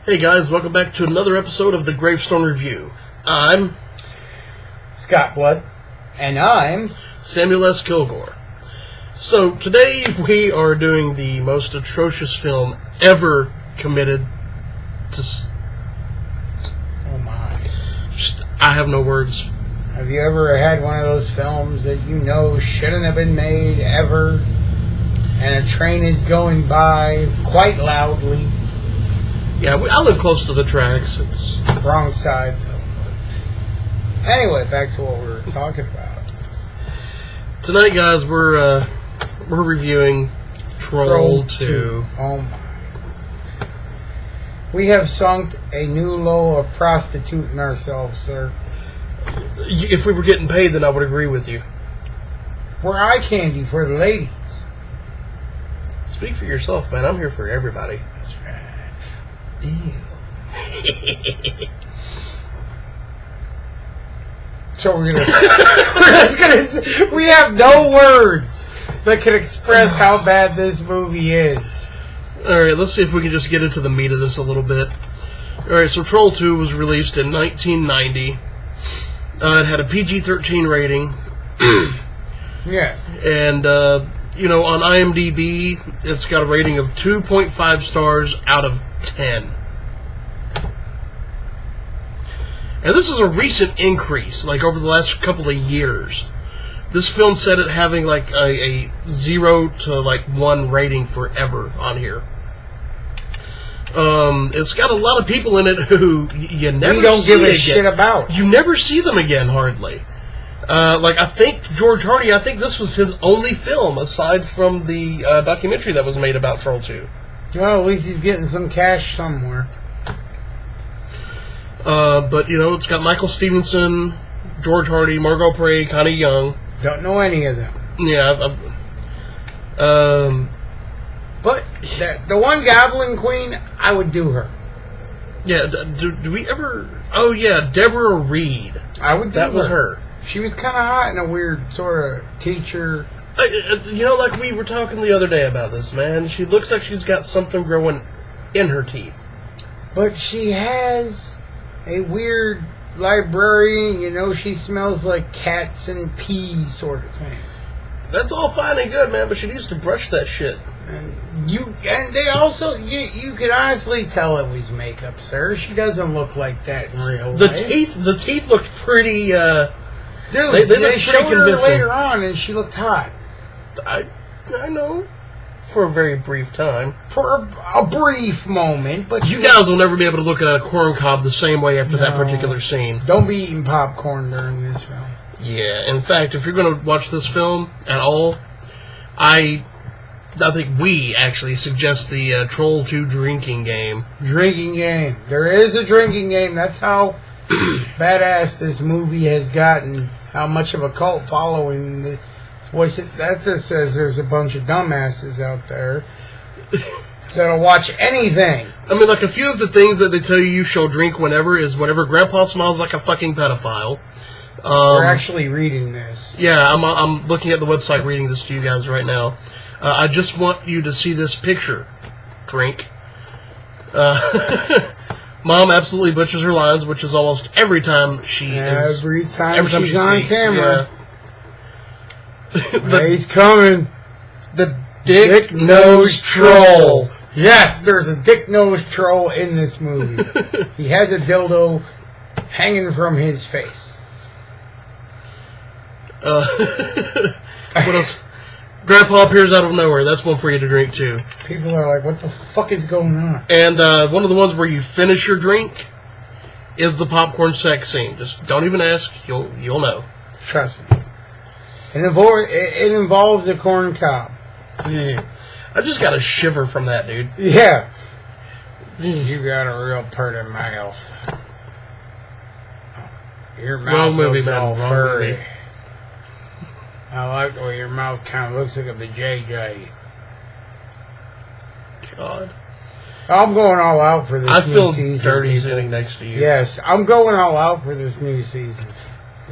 Hey guys, welcome back to another episode of the Gravestone Review. I'm Scott Blood, and I'm Samuel S. Kilgore. So today we are doing the most atrocious film ever committed to... Oh my. I have no words. Have you ever had one of those films that you know shouldn't have been made ever, and a train is going by quite loudly? Yeah, I live close to the tracks. It's wrong side, though. Anyway, back to what we were talking about. Tonight, guys, we're reviewing Troll 2. Oh my. We have sunk a new low of prostituting ourselves, sir. If we were getting paid, then I would agree with you. We're eye candy for the ladies. Speak for yourself, man. I'm here for everybody. That's right. Ew. So we have no words that can express how bad this movie is. Alright, let's see if we can just get into the meat of this a little bit. Alright, so Troll 2 was released in 1990. It had a PG-13 rating. Yes. And, on IMDb, it's got a rating of 2.5 stars out of 10. And this is a recent increase, like over the last couple of years. This film said it having like a 0 to 1 rating forever on here. It's got a lot of people in it who you never see we don't give a again. shit about. You never see them again, hardly. I think George Hardy, I think this was his only film, aside from the documentary that was made about Troll 2. Well, at least he's getting some cash somewhere. But, it's got Michael Stevenson, George Hardy, Margot Pray, Connie Young. Don't know any of them. Yeah, but the one Goblin Queen, I would do her. Yeah, do we ever... Oh, yeah, Deborah Reed. I would do That was her. She was kind of hot and a weird sort of teacher. Like we were talking the other day about this, man. She looks like she's got something growing in her teeth. But she has a weird librarian, she smells like cats and peas sort of thing. That's all fine and good, man, but she needs to brush that shit. And they also, you can honestly tell it was makeup, sir. She doesn't look like that in real life. The teeth looked pretty, Dude, they showed her convincing. later on and she looked hot. I know. For a very brief time. For a brief moment, but you guys will never be able to look at a corn cob the same way after that particular scene. Don't be eating popcorn during this film. Yeah, in fact, if you're going to watch this film at all, I think we actually suggest the Troll 2 drinking game. Drinking game. There is a drinking game. That's how badass this movie has gotten. How much of a cult following. That just says there's a bunch of dumbasses out there that'll watch anything. I mean, a few of the things that they tell you shall drink whenever is whenever Grandpa smells like a fucking pedophile. We're actually reading this. Yeah, I'm looking at the website reading this to you guys right now. I just want you to see this picture. Drink. Mom absolutely butchers her lines, which is almost every time she's on camera. Yeah. He's coming. The dick-nosed troll. Yes, there's a dick-nosed troll in this movie. He has a dildo hanging from his face. What else? Grandpa appears out of nowhere. That's one for you to drink, too. People are like, what the fuck is going on? And one of the ones where you finish your drink is the popcorn sex scene. Just don't even ask. You'll know. Trust me. It involves a corn cob. Yeah. I just got a shiver from that, dude. Yeah. You got a real pretty mouth. Your mouth looks all furry. I like the way your mouth kind of looks like a JJ. God. I'm going all out for this new season. I feel dirty sitting next to you. Yes, I'm going all out for this new season.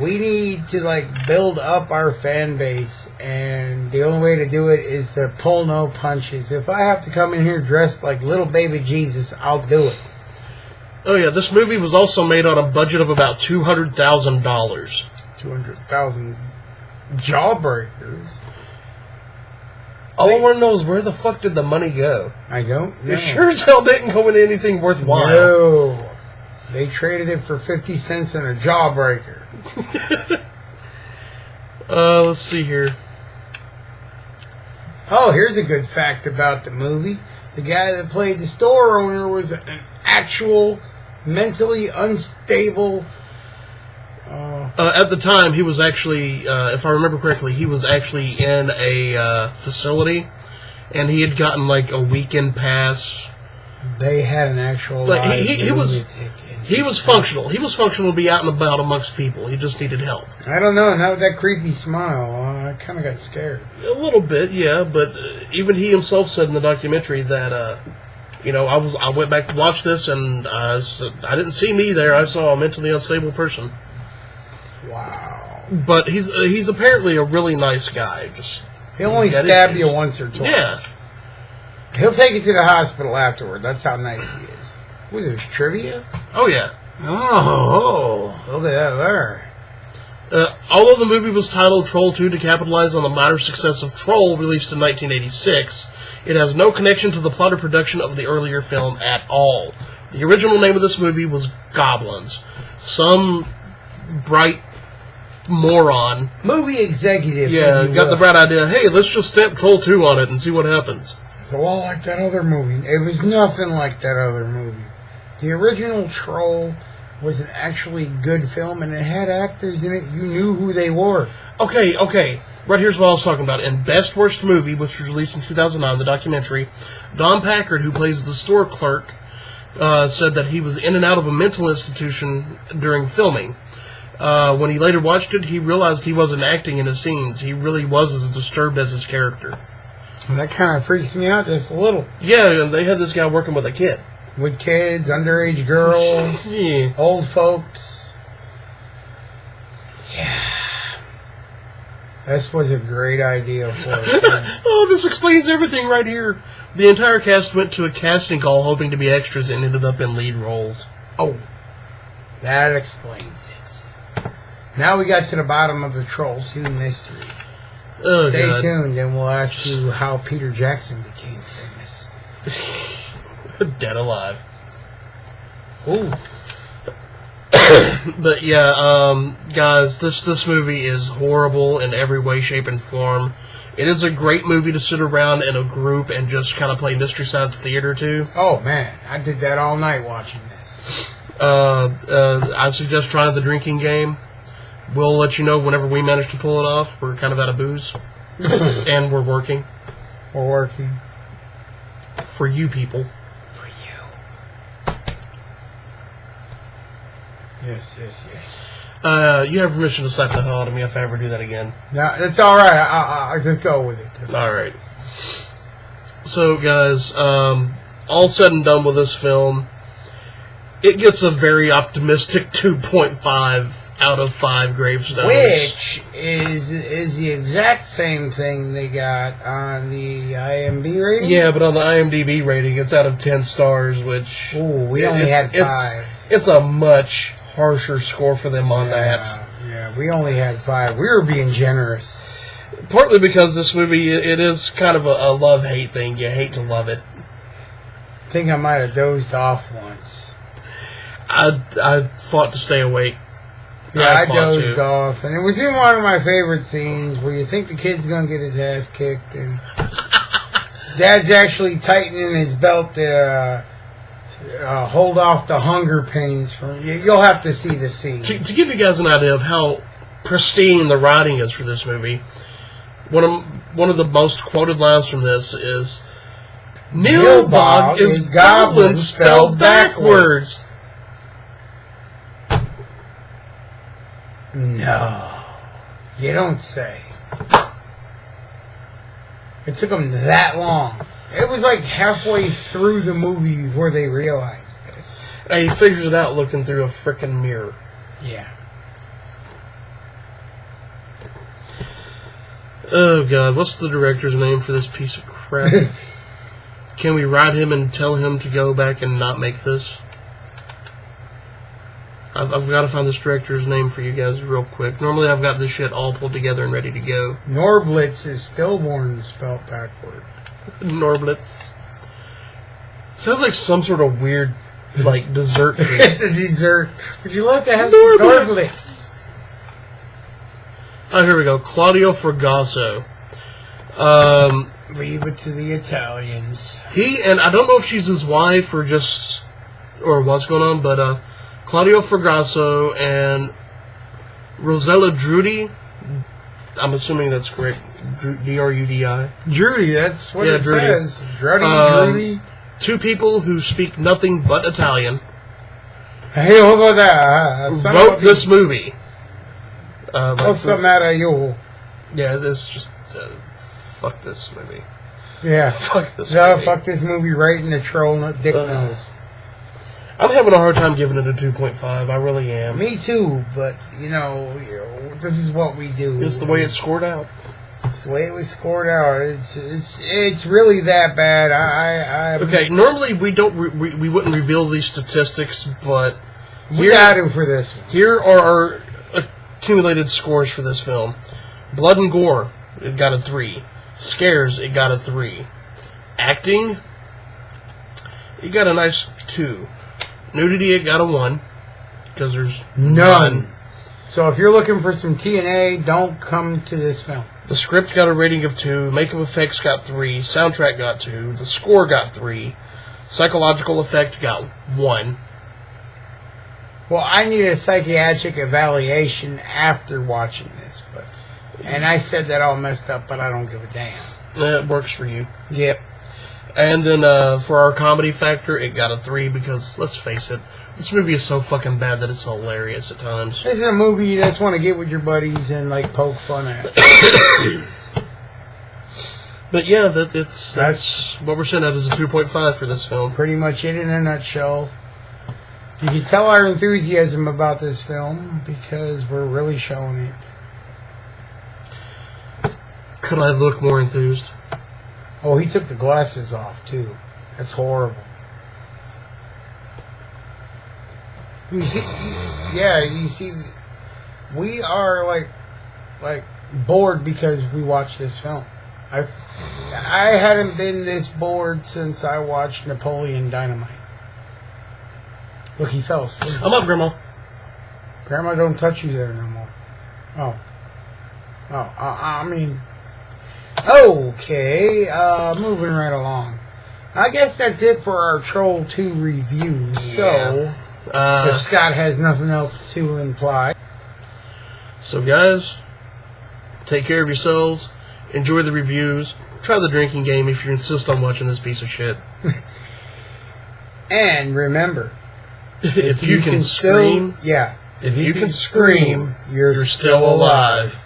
We need to build up our fan base, and the only way to do it is to pull no punches. If I have to come in here dressed like little baby Jesus, I'll do it. Oh yeah, this movie was also made on a budget of about $200,000. 200,000 jawbreakers. All I want to know is where the fuck did the money go? I don't know. It sure as hell didn't go into anything worthwhile. No. They traded it for 50 cents and a jawbreaker. Let's see here. Oh, here's a good fact about the movie. The guy that played the store owner was an actual mentally unstable... At the time, he was actually, if I remember correctly, he was actually in a facility, and he had gotten like a weekend pass. They had an actual Like he was functional. He was functional to be out and about amongst people. He just needed help. I don't know. Not with that creepy smile. I kind of got scared. A little bit, yeah. But even he himself said in the documentary that, I went back to watch this, and I didn't see me there. I saw a mentally unstable person. Wow. But he's apparently a really nice guy. Just he'll only stab you once or twice. Yeah. He'll take you to the hospital afterward. That's how nice he is. What is this, trivia? Oh, yeah. Oh, look at that there. Although the movie was titled Troll 2 to capitalize on the minor success of Troll, released in 1986, it has no connection to the plot or production of the earlier film at all. The original name of this movie was Goblins. Some bright moron. Movie executive. Got the bright idea, hey, let's just stamp Troll 2 on it and see what happens. It's a lot like that other movie. It was nothing like that other movie. The original Troll was an actually good film, and it had actors in it. You knew who they were. Okay. Right here's what I was talking about. In Best Worst Movie, which was released in 2009, the documentary, Don Packard, who plays the store clerk, said that he was in and out of a mental institution during filming. When he later watched it, he realized he wasn't acting in his scenes. He really was as disturbed as his character. That kind of freaks me out just a little. Yeah, and they had this guy working with a kid. With kids, underage girls, Yeah. Old folks. Yeah. This was a great idea for it. Oh, this explains everything right here. The entire cast went to a casting call hoping to be extras and ended up in lead roles. Oh, that explains it. Now we got to the bottom of the Troll 2 mystery. Oh, Stay God. tuned, and we'll ask you how Peter Jackson became famous. Dead alive. Ooh. But yeah, guys, this movie is horrible in every way, shape, and form. It is a great movie to sit around in a group and just kind of play Mystery Science Theater to. Oh, man. I did that all night watching this. I suggest trying the drinking game. We'll let you know whenever we manage to pull it off. We're kind of out of booze. And we're working. We're working. For you people. For you. Yes. You have permission to slap the hell out of me if I ever do that again. No, it's all right. I'll just go with it. All right. So, guys, all said and done with this film, it gets a very optimistic 2.5 out of 5 gravestones. Which is the exact same thing they got on the IMDb rating? Yeah, but on the IMDb rating, it's out of 10 stars, which... Ooh, we only had 5. It's a much harsher score for them on that. Yeah, we only had 5. We were being generous. Partly because this movie, it is kind of a love-hate thing. You hate to love it. I think I might have dozed off once. I fought to stay awake. Yeah, I dozed off, and it was in one of my favorite scenes where you think the kid's going to get his ass kicked, and Dad's actually tightening his belt to hold off the hunger pains from you. You'll have to see the scene. To give you guys an idea of how pristine the writing is for this movie, one of the most quoted lines from this is, Nilbog is goblin spelled backwards. No, you don't say. It took them that long. It was like halfway through the movie before they realized this. He figures it out looking through a frickin' mirror. Yeah. Oh, God. What's the director's name for this piece of crap? Can we write him and tell him to go back and not make this? I've got to find this director's name for you guys real quick. Normally I've got this shit all pulled together and ready to go. Norblitz is stillborn spelled backward. Norblitz. Sounds like some sort of weird, like, dessert food. It's a dessert. Would you love to have some Norblitz? Oh, here we go. Claudio Fragasso. Leave it to the Italians. He, and I don't know if she's his wife or what's going on, but Claudio Fragasso and Rosella Drudi, I'm assuming that's correct, D-R-U-D-I. Drudy, that's what it Drudy. says. Drudy. Two people who speak nothing but Italian Hey, how about that? wrote this movie. What's the matter, you? Yeah, it's just... fuck this movie. Yeah. Fuck this movie. Fuck this movie right in the troll dick nose. I'm having a hard time giving it a 2.5. I really am. Me too, but, this is what we do. It's the way it's scored out. It's the way it was scored out. It's really that bad. Okay, normally we don't we wouldn't reveal these statistics, but we got to for this one. Here are our accumulated scores for this film. Blood and gore, it got a 3. Scares, it got a 3. Acting, it got a nice 2. Nudity, it got a 1 because there's none. So if you're looking for some TNA, don't come to this film. The script got a rating of 2, makeup effects got 3, soundtrack got 2, the score got 3, psychological effect got 1. Well, I need a psychiatric evaluation after watching this, and I said that all messed up, but I don't give a damn. It works for you. Yep. And then for our comedy factor, it got a 3 because, let's face it, this movie is so fucking bad that it's hilarious at times. This is a movie you just want to get with your buddies and, poke fun at. But yeah, that's what we're sending out as a 2.5 for this film. Pretty much it in a nutshell. You can tell our enthusiasm about this film because we're really showing it. Could I look more enthused? Oh, he took the glasses off, too. That's horrible. You see, we are, bored because we watched this film. I hadn't been this bored since I watched Napoleon Dynamite. Look, he fell asleep. I'm up, Grandma. Grandma don't touch you there no more. Okay, moving right along. I guess that's it for our Troll 2 review. Yeah. So, if Scott has nothing else to imply. So, guys, take care of yourselves. Enjoy the reviews. Try the drinking game if you insist on watching this piece of shit. And remember, if you can scream, if you can scream, you're still alive.